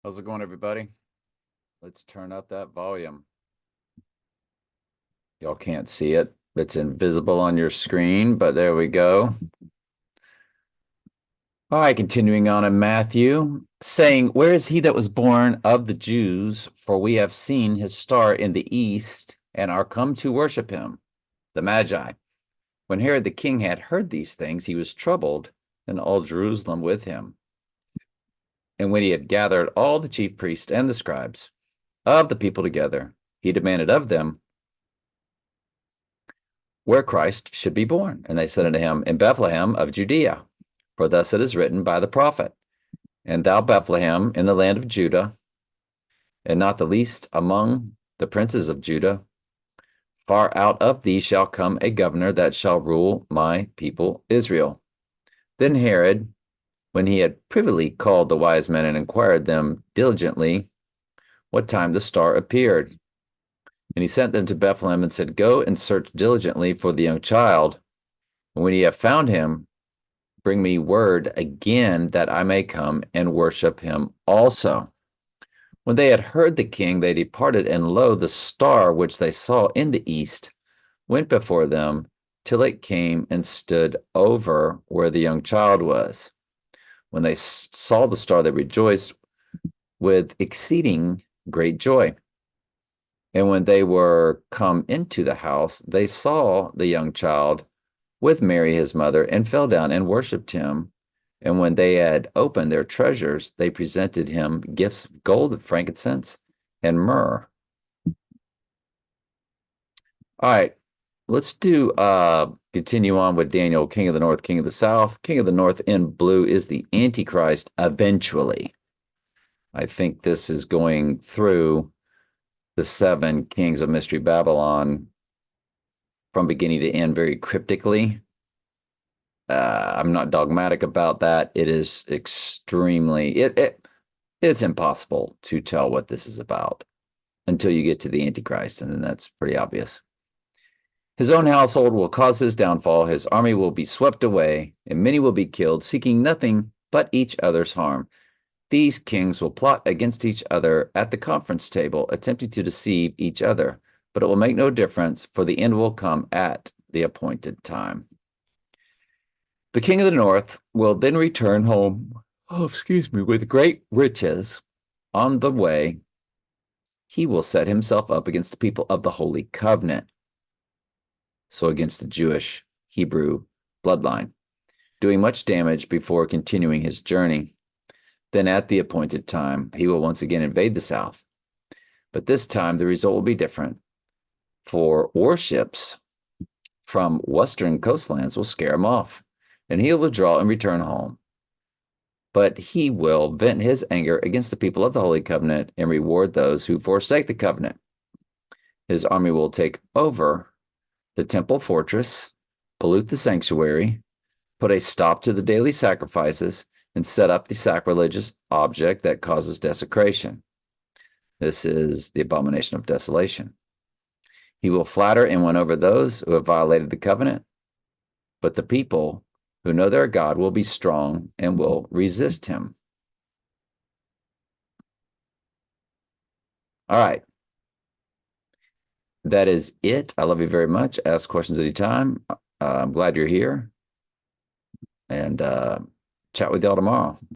How's it going, everybody? Let's turn up that volume. Y'all can't see it. It's invisible on your screen, but there we go. All right, continuing on in Matthew, saying, "Where is he that was born of the Jews? For we have seen his star in the east and are come to worship him." The Magi. When Herod the king had heard these things, he was troubled, and all Jerusalem with him. And when he had gathered all the chief priests and the scribes of the people together, he demanded of them where Christ should be born. And they said unto him, In Bethlehem of Judea. For thus it is written by the prophet, And thou, Bethlehem, in the land of Judah, and not the least among the princes of Judah, far out of thee shall come a governor that shall rule my people Israel. Then Herod, when he had privily called the wise men and inquired them diligently what time the star appeared, and he sent them to Bethlehem and said, Go and search diligently for the young child. And when ye have found him, bring me word again that I may come and worship him also. When they had heard the king, they departed, and lo, the star which they saw in the east went before them till it came and stood over where the young child was. When they saw the star, they rejoiced with exceeding great joy. And when they were come into the house, they saw the young child with Mary his mother, and fell down and worshipped him. And when they had opened their treasures, they presented him gifts of gold, frankincense, and myrrh. All right, let's continue on with Daniel, King of the North, King of the South. King of the North in blue is the Antichrist eventually. I think this is going through the 7 kings of Mystery Babylon from beginning to end very cryptically. I'm not dogmatic about that. It is extremely it's impossible to tell what this is about until you get to the Antichrist, and then that's pretty obvious. His own household will cause his downfall. His army will be swept away, and many will be killed, seeking nothing but each other's harm. These kings will plot against each other at the conference table, attempting to deceive each other. But it will make no difference, for the end will come at the appointed time. The king of the north will then return home, with great riches. On the way, he will set himself up against the people of the Holy Covenant, so against the Jewish Hebrew bloodline, doing much damage before continuing his journey. Then at the appointed time, he will once again invade the south. But this time, the result will be different, for warships from western coastlands will scare him off, and he'll withdraw and return home. But he will vent his anger against the people of the Holy Covenant and reward those who forsake the covenant. His army will take over the temple fortress, pollute the sanctuary, put a stop to the daily sacrifices, and set up the sacrilegious object that causes desecration. This is the abomination of desolation. He will flatter and win over those who have violated the covenant, but the people who know their God will be strong and will resist him. All right. That is it. I love you very much. Ask questions anytime. I'm glad you're here. And chat with y'all tomorrow.